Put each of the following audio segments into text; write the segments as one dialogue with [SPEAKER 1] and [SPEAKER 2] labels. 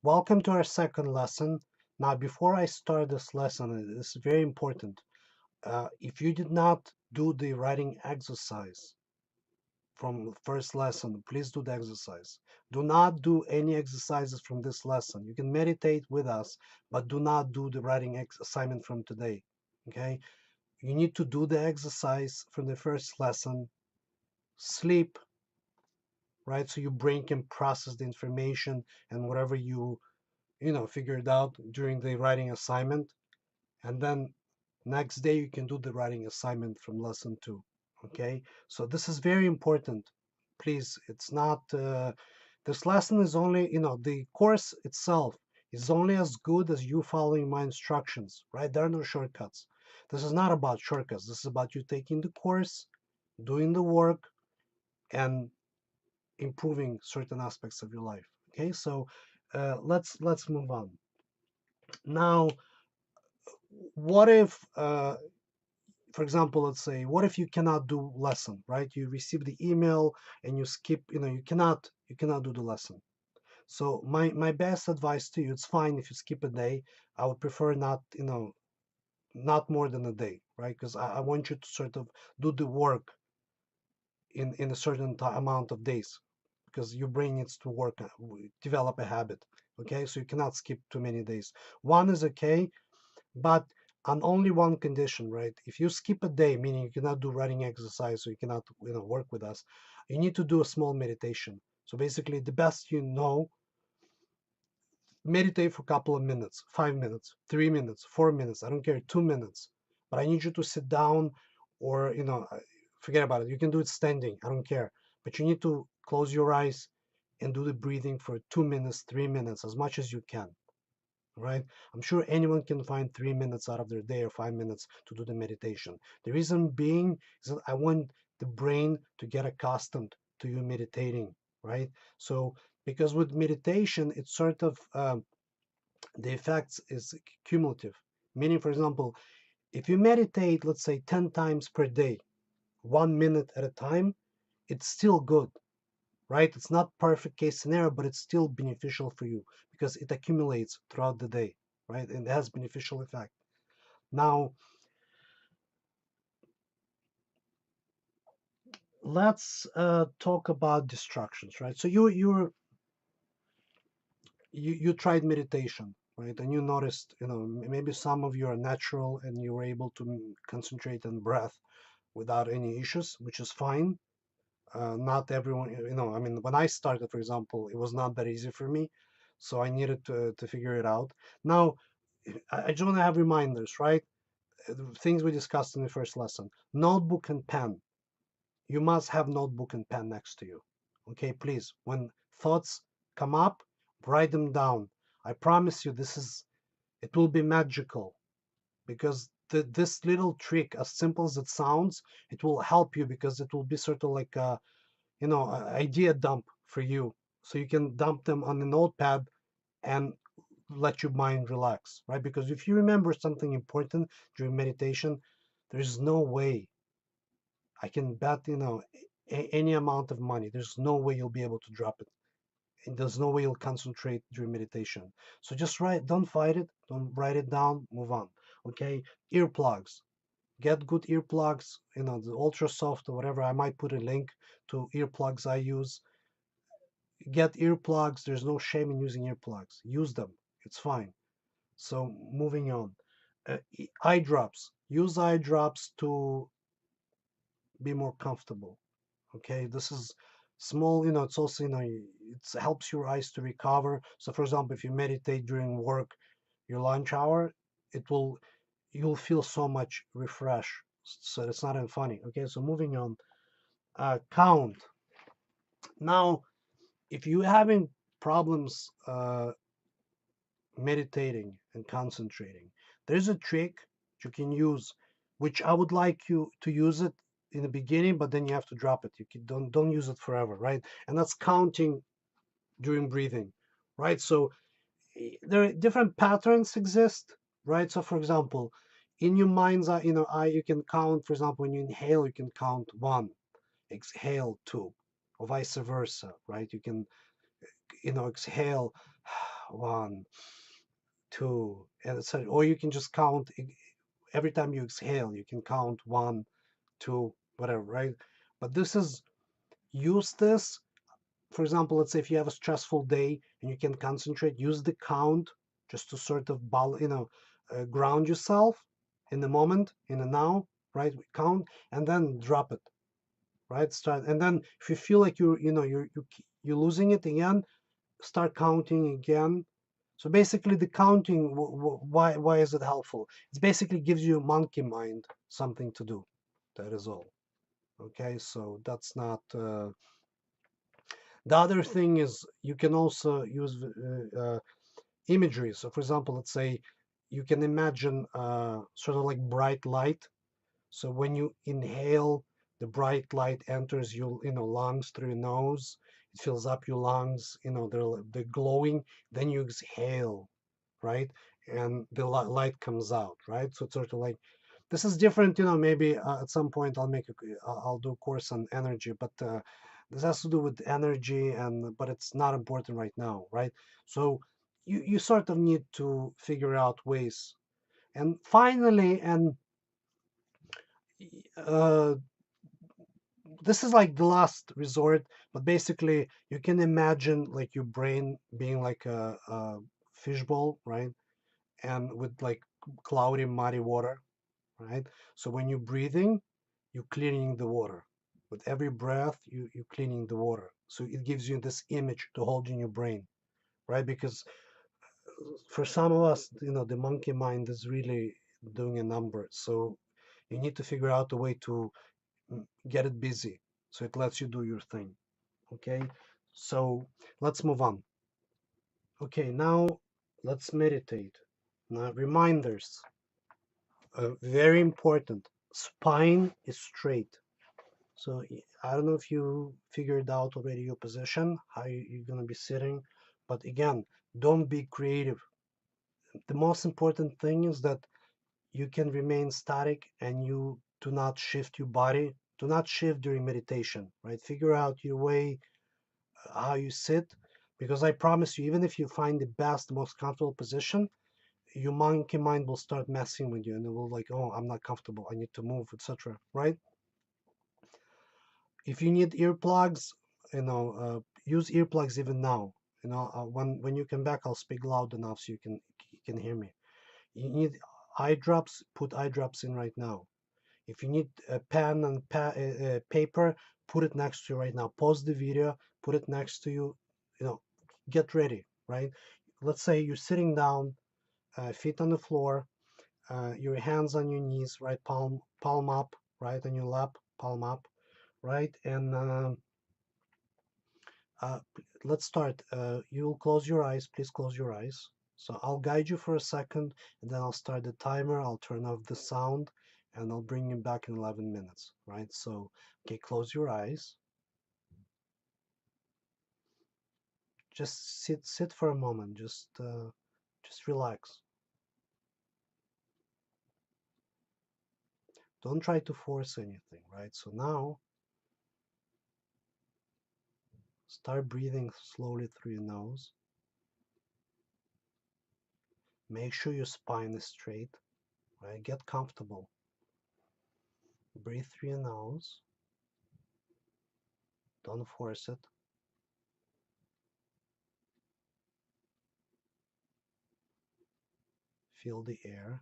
[SPEAKER 1] Welcome to our second lesson. Now, before I start this lesson, it's very important. If you did not do the writing exercise from the first lesson, please do the exercise. Do not do any exercises from this lesson. You can meditate with us, but do not do the writing assignment from today. Okay? You need to do the exercise from the first lesson, sleep, right? So your brain can process the information and whatever you figure it out during the writing assignment, and then next day you can do the writing assignment from lesson 2. Okay, so this is very important. Please, it's not this lesson is only, the course itself is only as good as you following my instructions, right? There are no shortcuts. This is not about shortcuts. This is about you taking the course, doing the work, and improving certain aspects of your life. Okay, so let's move on now. What if, for example, let's say, what if you cannot do lesson, right? You receive the email and you skip, you cannot do the lesson. So my best advice to you, it's fine if you skip a day. I would prefer not, not more than a day, right? Because I want you to sort of do the work in a certain amount of days, because your brain needs to work, develop a habit. Okay, so you cannot skip too many days. One is okay, but on only one condition, right? If you skip a day, meaning you cannot do writing exercise, so you cannot, work with us, you need to do a small meditation. So basically, the best meditate for a couple of minutes, 5 minutes, 3 minutes, 4 minutes, I don't care, 2 minutes. But I need you to sit down, or, forget about it. You can do it standing, I don't care. But you need to close your eyes and do the breathing for 2 minutes, 3 minutes, as much as you can, right? I'm sure anyone can find 3 minutes out of their day or 5 minutes to do the meditation. The reason being is that I want the brain to get accustomed to you meditating, right? So, because with meditation, it's sort of the effects is cumulative. Meaning, for example, if you meditate, let's say 10 times per day, 1 minute at a time, it's still good, right? It's not perfect case scenario, but it's still beneficial for you because it accumulates throughout the day, right? And it has beneficial effect. Now, let's talk about distractions, right? So you tried meditation, right? And you noticed, maybe some of you are natural and you were able to concentrate on breath without any issues, which is fine. Not everyone, I mean, when I started, for example, it was not that easy for me, so I needed to figure it out. Now, I just want to have reminders, right? Things we discussed in the first lesson. Notebook and pen. You must have notebook and pen next to you. Okay, please. When thoughts come up, write them down. I promise you, it will be magical, because this little trick, as simple as it sounds, it will help you, because it will be sort of like a idea dump for you, so you can dump them on a notepad and let your mind relax, right? Because if you remember something important during meditation, there's no way, I can bet, any amount of money, there's no way you'll be able to drop it, and there's no way you'll concentrate during meditation. So just write, don't fight it, don't write it down, move on. Okay, earplugs. Get good earplugs, the ultra soft or whatever. I might put a link to earplugs I use. Get earplugs. There's no shame in using earplugs. Use them. It's fine. So moving on. Eye drops. Use eye drops to be more comfortable. Okay, this is small. It's also, it helps your eyes to recover. So, for example, if you meditate during work, your lunch hour, it will you'll feel so much refreshed. So it's not even funny. Okay, so moving on. Count. Now, if you're having problems meditating and concentrating, there's a trick you can use, which I would like you to use it in the beginning, but then you have to drop it. Don't use it forever, right? And that's counting during breathing, right? So there are different patterns exist, right? So for example, in your mind's eye, you can count. For example, when you inhale, you can count one, exhale two, or vice versa, right? You can, exhale 1, 2, and etc. Or you can just count every time you exhale. You can count 1, 2, whatever, right? But use this. For example, let's say if you have a stressful day and you can concentrate, use the count just to sort of ground yourself in the moment, in the now, right? Count and then drop it, right? Start, and then if you feel like you're losing it again, start counting again. So basically, the counting, why is it helpful? It basically gives you a monkey mind something to do. That is all. Okay, so that's not. The other thing is you can also use imagery. So, for example, let's say you can imagine sort of like bright light. So when you inhale, the bright light enters your lungs through your nose. It fills up your lungs. They're glowing. Then you exhale, right? And the light comes out, right? So it's sort of like this is different. Maybe at some point I'll do a course on energy, but this has to do with energy, but it's not important right now, right? So you sort of need to figure out ways. And finally, and uh, this is like the last resort, but basically you can imagine like your brain being like a fishbowl, right? And with like cloudy, muddy water, right? So when you're breathing, you're cleaning the water. With every breath, you're cleaning the water. So it gives you this image to hold in your brain, right? Because for some of us, the monkey mind is really doing a number. So you need to figure out a way to get it busy so it lets you do your thing. Okay, so let's move on. Okay, now let's meditate. Now, reminders, very important. Spine is straight. So I don't know if you figured out already your position, how you're going to be sitting, but again, don't be creative. The most important thing is that you can remain static and you do not shift your body. Do not shift during meditation, right? Figure out your way, how you sit, because I promise you, even if you find the best, most comfortable position, your monkey mind will start messing with you and it will like, oh, I'm not comfortable, I need to move, etc. Right? If you need earplugs, use earplugs even now. When you come back, I'll speak loud enough so you can hear me. You need eye drops, put eye drops in right now. If you need a pen and paper, put it next to you right now. Pause the video, put it next to you. Get ready, right? Let's say you're sitting down, feet on the floor, your hands on your knees, right? Palm up, right on your lap, palm up, right? And uh, let's start. You'll close your eyes. Please close your eyes. So I'll guide you for a second, and then I'll start the timer. I'll turn off the sound, and I'll bring you back in 11 minutes, right? So, okay, close your eyes. Just sit for a moment. Just relax. Don't try to force anything, right? So now, start breathing slowly through your nose. Make sure your spine is straight, right? Get comfortable. Breathe through your nose. Don't force it. Feel the air.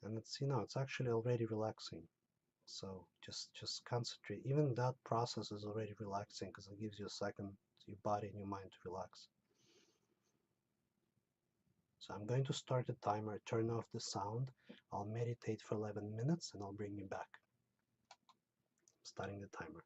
[SPEAKER 1] And it's actually already relaxing. So just concentrate. Even that process is already relaxing because it gives you a second, your body and your mind to relax. So I'm going to start the timer, turn off the sound. I'll meditate for 11 minutes and I'll bring you back. Starting the timer.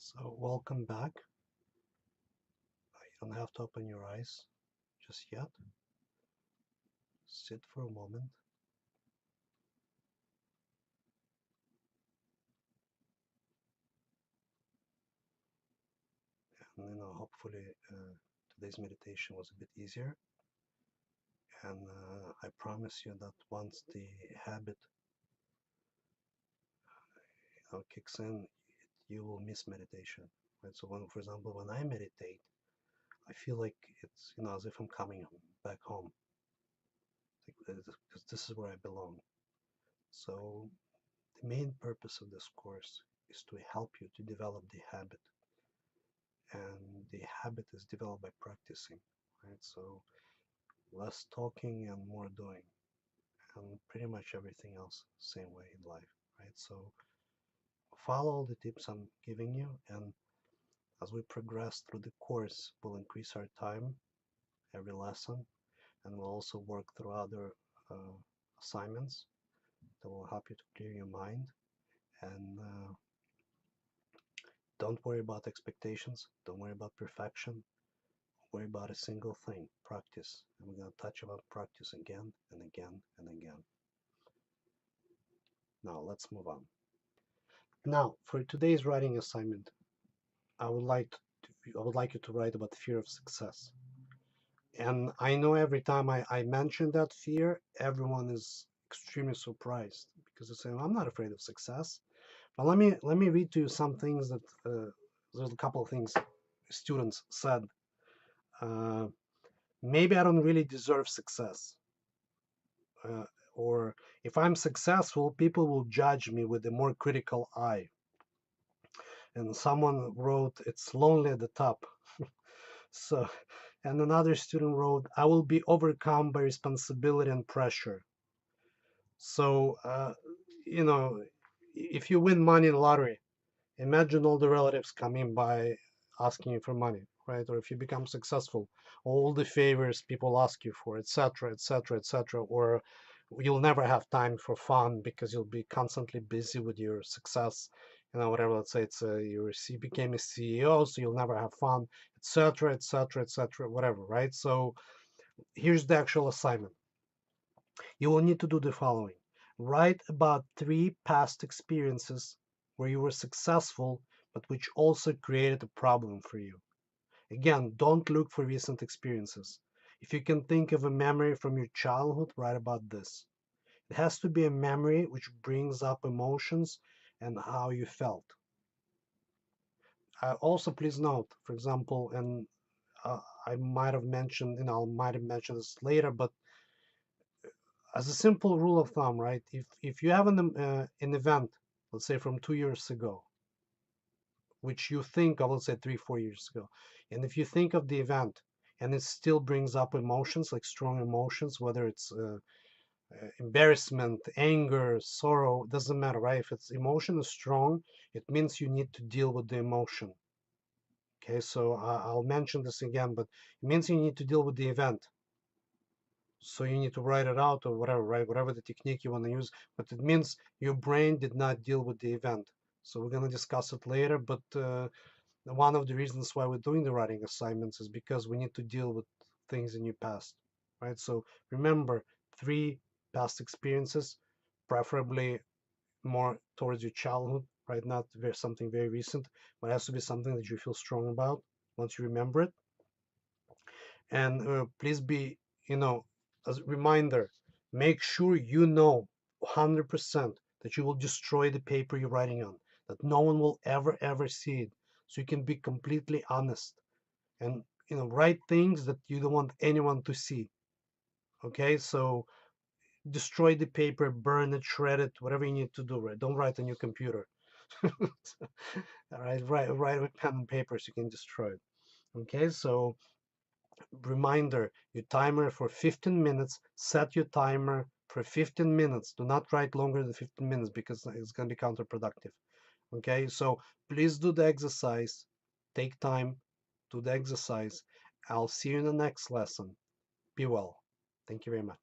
[SPEAKER 1] So welcome back. You don't have to open your eyes just yet. Sit for a moment. And hopefully today's meditation was a bit easier. And I promise you that once the habit kicks in, you will miss meditation. Right? So when, for example, when I meditate, I feel like it's as if I'm coming back home, because this is where I belong. So the main purpose of this course is to help you to develop the habit, and the habit is developed by practicing, right? So less talking and more doing, and pretty much everything else same way in life, right? So follow all the tips I'm giving you, and as we progress through the course, we'll increase our time every lesson, and we'll also work through other uh, assignments that will help you to clear your mind. And don't worry about expectations, don't worry about perfection, worry about a single thing: practice. And we're going to touch about practice again and again and again. Now let's move on. Now for today's writing assignment, I would like you to write about fear of success. And I know every time I mention that fear, everyone is extremely surprised because they say, well, I'm not afraid of success. But let me read to you some things that there's a couple of things students said. Uh, Maybe I don't really deserve success, uh, or if I'm successful, people will judge me with a more critical eye. And someone wrote, "It's lonely at the top." So, and another student wrote, "I will be overcome by responsibility and pressure." So, if you win money in lottery, imagine all the relatives coming by asking you for money, right? Or if you become successful, all the favors people ask you for, etc., etc., etc. Or you'll never have time for fun because you'll be constantly busy with your success. Whatever. Let's say you became a CEO, so you'll never have fun, etc., etc., etc., whatever, right? So here's the actual assignment. You will need to do the following. Write about 3 past experiences where you were successful, but which also created a problem for you. Again, don't look for recent experiences. If you can think of a memory from your childhood, write about this. It has to be a memory which brings up emotions and how you felt. Also, please note, for example, and I might have mentioned, I might have mentioned this later, but as a simple rule of thumb, right? If you have an event, let's say from 2 years ago, which you think of, let's say 3 4 years ago, and if you think of the event and it still brings up emotions, like strong emotions, whether it's embarrassment, anger, sorrow, doesn't matter, right? If it's emotion is strong, it means you need to deal with the emotion. Okay, so I'll mention this again, but it means you need to deal with the event. So you need to write it out or whatever, right? Whatever the technique you want to use, but it means your brain did not deal with the event. So we're going to discuss it later, but one of the reasons why we're doing the writing assignments is because we need to deal with things in your past, right? So remember 3 past experiences, preferably more towards your childhood, right? Not something very recent, but it has to be something that you feel strong about once you remember it. And please be, as a reminder, make sure you know 100% that you will destroy the paper you're writing on, that no one will ever see it. So you can be completely honest and, write things that you don't want anyone to see. Okay, so destroy the paper, burn it, shred it, whatever you need to do, right? Don't write on your computer. All right, write with pen and paper so you can destroy it. Okay, so reminder, your timer for 15 minutes. Set your timer for 15 minutes. Do not write longer than 15 minutes because it's going to be counterproductive. Okay, so please do the exercise. Take time, do the exercise. I'll see you in the next lesson. Be well. Thank you very much.